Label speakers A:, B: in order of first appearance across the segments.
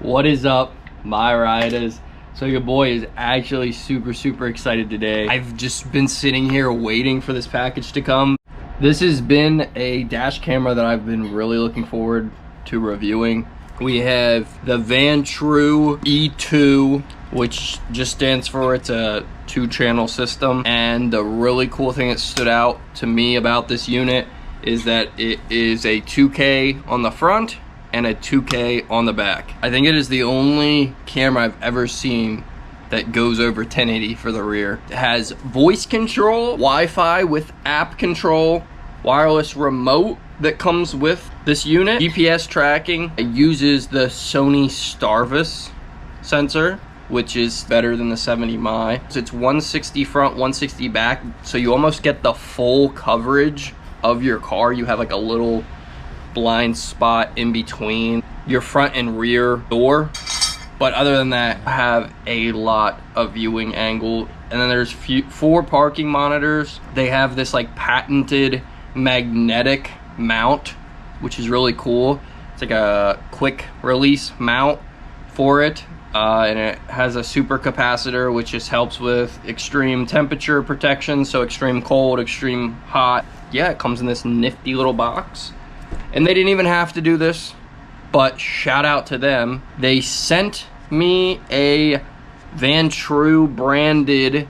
A: What is up, my riders? So your boy is actually super excited today. I've just been sitting here waiting for this package to come. This has been a dash camera that I've been really looking forward to reviewing. We have the Vantrue E2, which just stands for it's a 2-channel system. And the really cool thing that stood out to me about this unit is that it is a 2K on the front and a 2K on the back. I think it is the only camera I've ever seen that goes over 1080 for the rear. It has voice control, Wi-Fi with app control, wireless remote that comes with this unit, GPS tracking. It uses the Sony Starvis sensor, which is better than the 70mm. So it's 160 front, 160 back, so you almost get the full coverage of your car. You have like a little blind spot in between your front and rear door, but other than that, I have a lot of viewing angle. And then there's 4 parking monitors. They have this like patented magnetic mount, which is really cool. It's like a quick release mount for it, and it has a super capacitor, which just helps with extreme temperature protection, so extreme cold, extreme hot. Yeah, it comes in this nifty little box. And they didn't even have to do this, but shout out to them. They sent me a Vantrue branded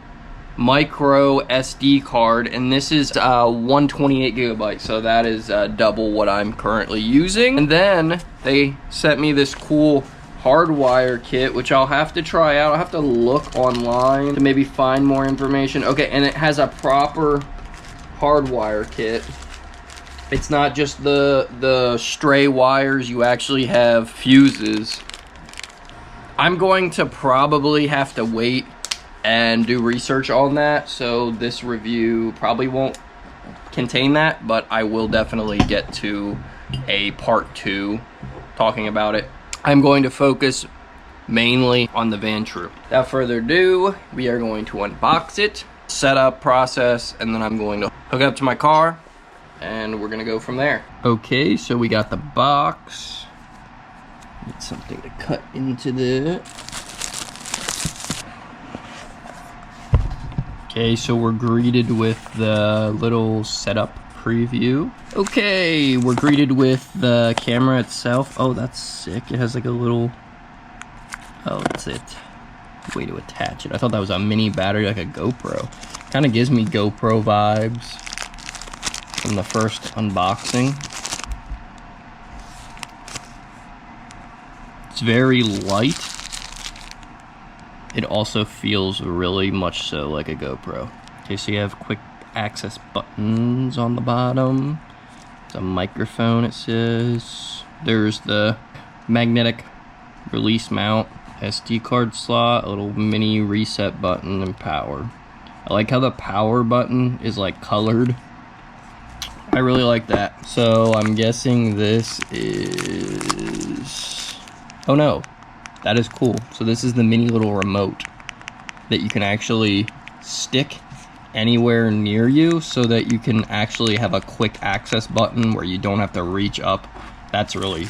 A: micro SD card, and this is 128 gigabytes, so that is double what I'm currently using. And then they sent me this cool hardwire kit, which I'll have to try out. I'll have to look online to maybe find more information. Okay, and it has a proper hardwire kit. It's not just the stray wires, you actually have fuses. I'm going to probably have to wait and do research on that, so this review probably won't contain that, but I will definitely get to a part 2 talking about it. I'm going to focus mainly on the Vantrue. Without further ado, we are going to unbox it, setup process, and then I'm going to hook it up to my car, and we're gonna go from there. Okay, so we got the box. Need something to cut into the. Okay, so we're greeted with the little setup preview. Okay, we're greeted with the camera itself. Oh, that's sick. It has like a little. Oh, that's it. Way to attach it. I thought that was a mini battery, like a GoPro. Kind of gives me GoPro vibes from the first unboxing. It's very light. It also feels really much so like a GoPro. Okay, so you have quick access buttons on the bottom. It's a microphone, it says. There's the magnetic release mount, SD card slot, a little mini reset button, and power. I like how the power button is like colored. I really like that. So I'm guessing this is, oh no, that is cool. So this is the mini little remote that you can actually stick anywhere near you, so that you can actually have a quick access button where you don't have to reach up. That's really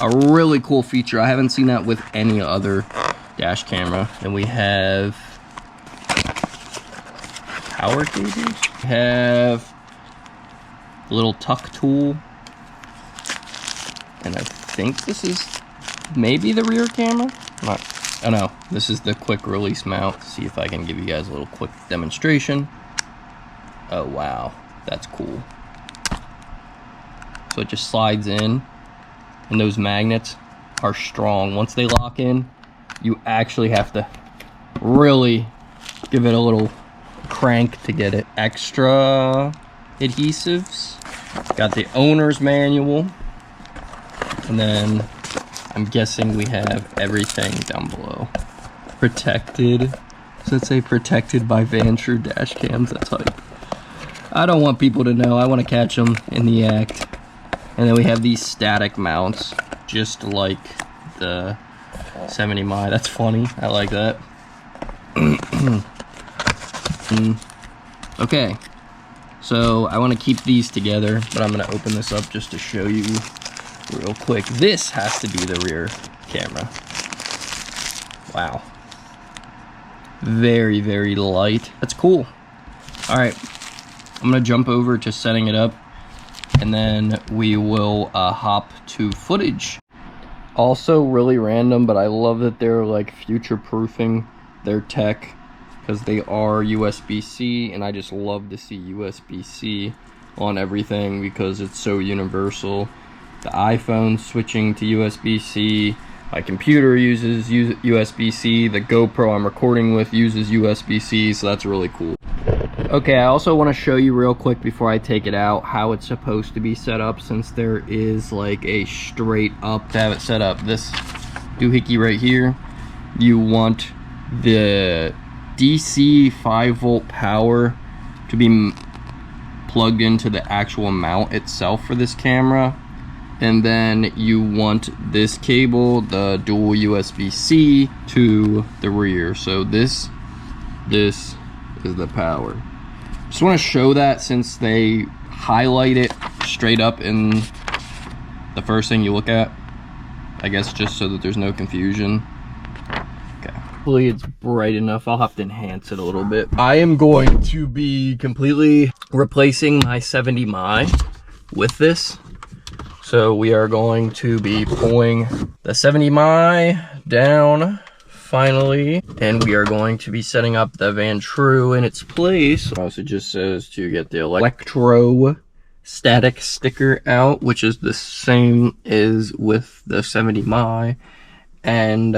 A: a really cool feature. I haven't seen that with any other dash camera. And we have power cables. We have a little tuck tool, and I think this is maybe the rear camera. Oh no, this is the quick release mount. See if I can give you guys a little quick demonstration. Oh wow, that's cool. So it just slides in, and those magnets are strong. Once they lock in, you actually have to really give it a little crank to get it. Extra adhesives. Got the owner's manual, and then I'm guessing we have everything down below. Protected. So let's say protected by Vantrue dash cams. That's hype. I don't want people to know. I want to catch them in the act. And then we have these static mounts, just like the 70mm. That's funny. I like that. Okay. So I want to keep these together, but I'm going to open this up just to show you real quick. This has to be the rear camera. Wow. Very, very light. That's cool. All right, I'm gonna jump over to setting it up, and then we will hop to footage. Also really random, but I love that they're like future-proofing their tech, because they are USB-C, and I just love to see USB-C on everything because it's so universal. The iPhone switching to USB-C, my computer uses USB-C, the GoPro I'm recording with uses USB-C, so that's really cool. Okay, I also want to show you real quick before I take it out how it's supposed to be set up, since there is like a straight up to have it set up. This doohickey right here, you want the DC 5-volt power to be plugged into the actual mount itself for this camera, and then you want this cable, the dual USB-C, to the rear. So this is the power. Just want to show that since they highlight it straight up in the first thing you look at, I guess, just so that there's no confusion. Hopefully it's bright enough. I'll have to enhance it a little bit. I am going to be completely replacing my 70mm with this. So we are going to be pulling the 70mm down finally, and we are going to be setting up the Vantrue in its place. Also just says to get the electrostatic sticker out, which is the same as with the 70mm. And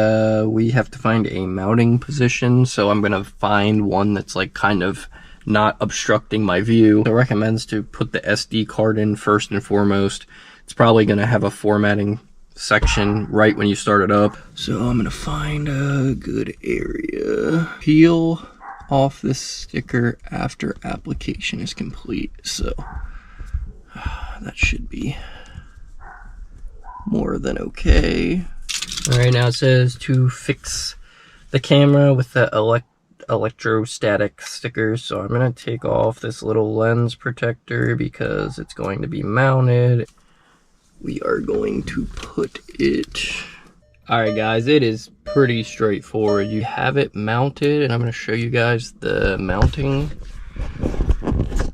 A: we have to find a mounting position, so I'm gonna find one that's like kind of not obstructing my view. It recommends to put the SD card in first and foremost. It's probably gonna have a formatting section right when you start it up. So I'm gonna find a good area. Peel off this sticker after application is complete. So that should be more than okay. All right, now it says to fix the camera with the electrostatic sticker. So I'm gonna take off this little lens protector because it's going to be mounted. We are going to put it. All right, guys, it is pretty straightforward. You have it mounted, and I'm gonna show you guys the mounting.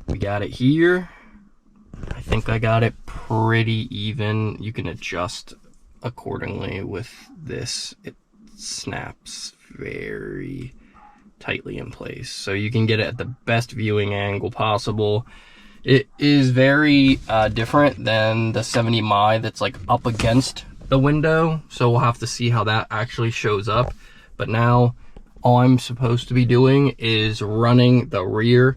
A: We got it here. I think I got it pretty even. You can adjust accordingly with this. It snaps very tightly in place, so you can get it at the best viewing angle possible. It is very different than the 70mm that's like up against the window, so we'll have to see how that actually shows up. But now all I'm supposed to be doing is running the rear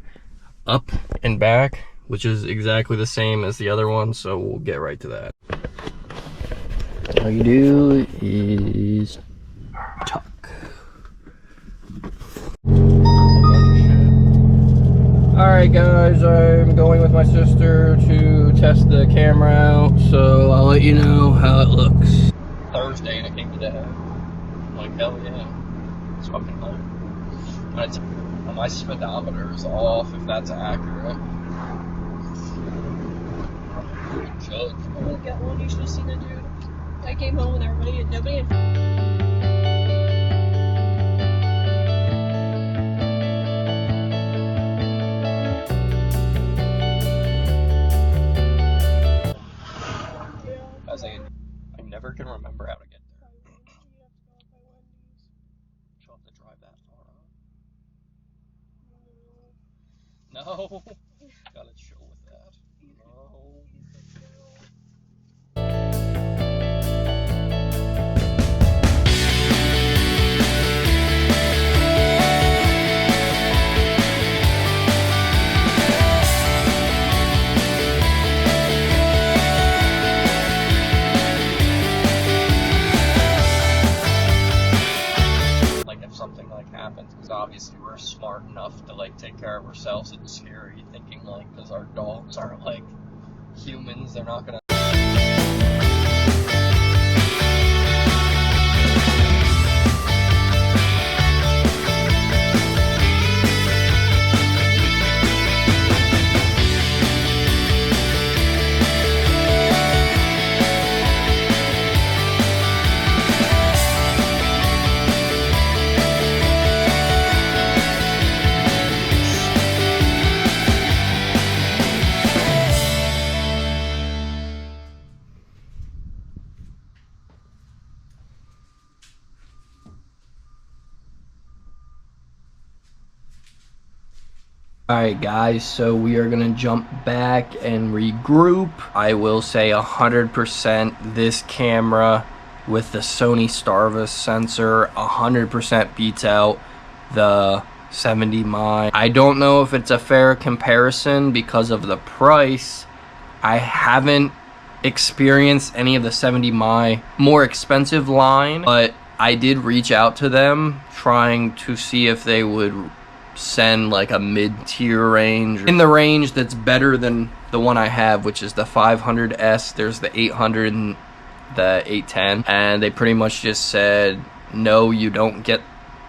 A: up and back, which is exactly the same as the other one, so we'll get right to that. All you do is tuck. Alright guys, I'm going with my sister to test the camera out, so I'll let you know how it looks. Thursday and it came today. I'm like, hell yeah. It's fucking hot. My speedometer is off, if that's accurate. Judge.
B: I'm gonna get one. You should have seen the dude. I came home with everybody and nobody had.
A: I never can remember how to get there. She'll have to drive that far up. No. Gotta chill with that. No. Something like happens, because obviously we're smart enough to like take care of ourselves. It's scary thinking like, because our dogs aren't like humans, they're not gonna. Alright guys, so we are gonna jump back and regroup. I will say 100% this camera with the Sony Starvis sensor 100% beats out the 70mm. I don't know if it's a fair comparison because of the price. I haven't experienced any of the 70mm more expensive line, but I did reach out to them trying to see if they would send like a mid-tier range, in the range that's better than the one I have, which is the 500S. There's the 800 and the 810, and they pretty much just said no, you don't get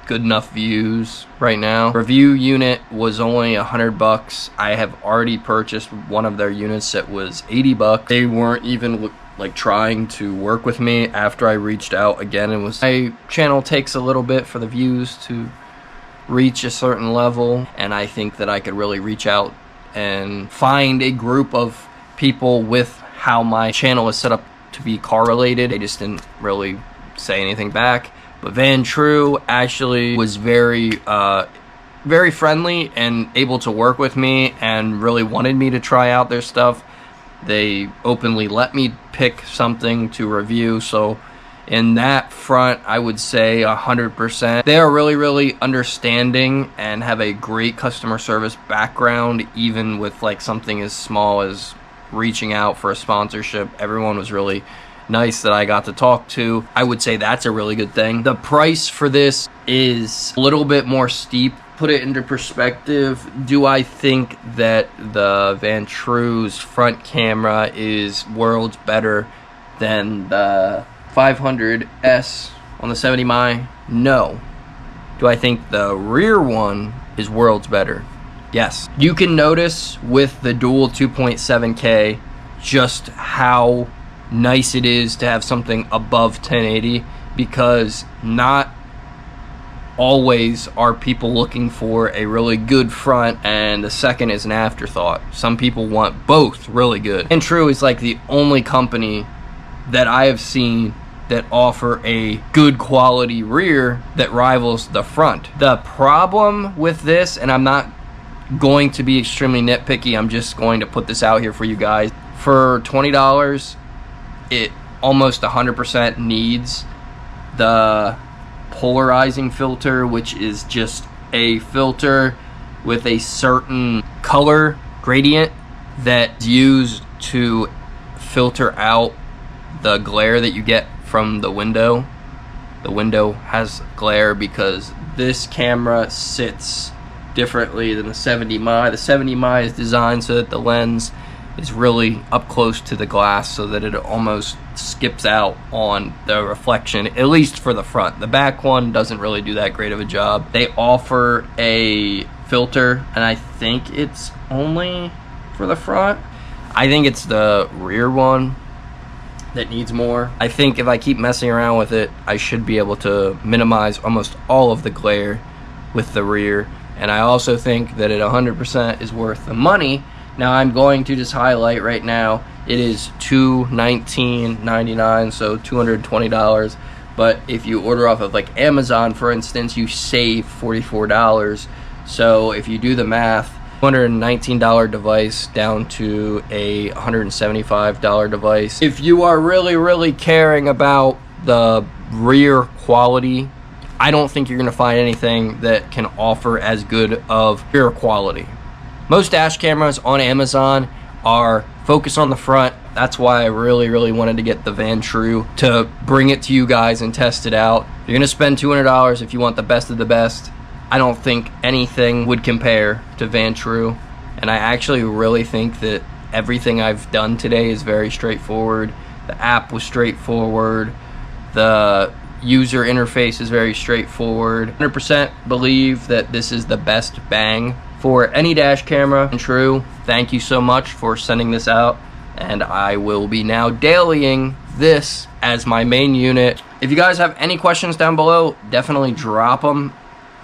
A: good enough views right now. Review unit was only $100. I have already purchased one of their units that was $80. They weren't even like trying to work with me after I reached out again. It was, my channel takes a little bit for the views to reach a certain level, and I think that I could really reach out and find a group of people with how my channel is set up to be correlated. They just didn't really say anything back. But Vantrue actually was very very friendly and able to work with me and really wanted me to try out their stuff. They openly let me pick something to review, so in that front, I would say 100%. They are really, really understanding and have a great customer service background, even with like something as small as reaching out for a sponsorship. Everyone was really nice that I got to talk to. I would say that's a really good thing. The price for this is a little bit more steep. Put it into perspective, do I think that the Vantrue's front camera is worlds better than the 500S on the 70mm? No. Do I think the rear one is worlds better? Yes. You can notice with the dual 2.7K just how nice it is to have something above 1080, because not always are people looking for a really good front and the second is an afterthought. Some people want both really good. Vantrue is like the only company that I have seen that offer a good quality rear that rivals the front. The problem with this, and I'm not going to be extremely nitpicky, I'm just going to put this out here for you guys. For $20, it almost 100% needs the polarizing filter, which is just a filter with a certain color gradient that's used to filter out the glare that you get from the window. The window has glare because this camera sits differently than the 70mm. The 70mm is designed so that the lens is really up close to the glass so that it almost skips out on the reflection, at least for the front. The back one doesn't really do that great of a job. They offer a filter, and I think it's only for the front. I think it's the rear one that needs more. I think if I keep messing around with it, I should be able to minimize almost all of the glare with the rear. And I also think that it 100% is worth the money. Now I'm going to just highlight right now, it is $219.99, so $220. But if you order off of like Amazon, for instance, you save $44. So if you do the math, $219 device down to a $175 device. If you are really, really caring about the rear quality, I don't think you're gonna find anything that can offer as good of rear quality. Most dash cameras on Amazon are focused on the front. That's why I really, really wanted to get the Vantrue to bring it to you guys and test it out. You're gonna spend $200 if you want the best of the best. I don't think anything would compare to Vantrue, and I actually really think that everything I've done today is very straightforward. The app was straightforward. The user interface is very straightforward. 100% believe that this is the best bang for any dash camera. Vantrue, thank you so much for sending this out, and I will be now dailying this as my main unit. If you guys have any questions down below, definitely drop them.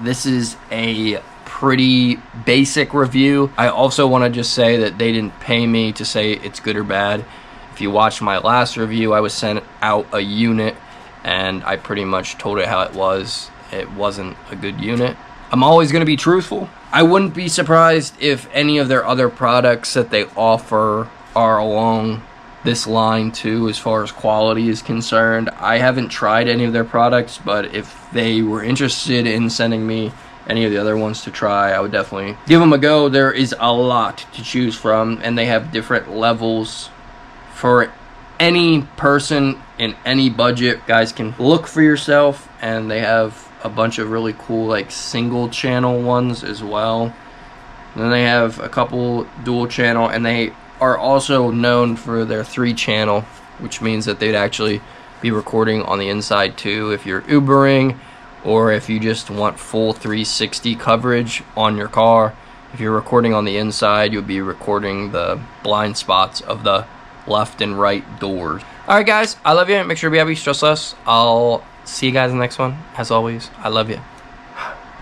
A: This is a pretty basic review. I also want to just say that they didn't pay me to say it's good or bad. If you watched my last review, I was sent out a unit and I pretty much told it how it was. It wasn't a good unit. I'm always going to be truthful. I wouldn't be surprised if any of their other products that they offer are along this line too, as far as quality is concerned. I haven't tried any of their products, but if they were interested in sending me any of the other ones to try, I would definitely give them a go. There is a lot to choose from, and they have different levels for any person in any budget. Guys can look for yourself, and they have a bunch of really cool like single channel ones as well. And then they have a couple dual channel, and they are also known for their 3-channel, which means that they'd actually be recording on the inside too if you're Ubering, or if you just want full 360 coverage on your car. If you're recording on the inside, you'll be recording the blind spots of the left and right doors. Alright guys, I love you. Make sure to be happy, stress less. I'll see you guys in the next one. As always, I love you.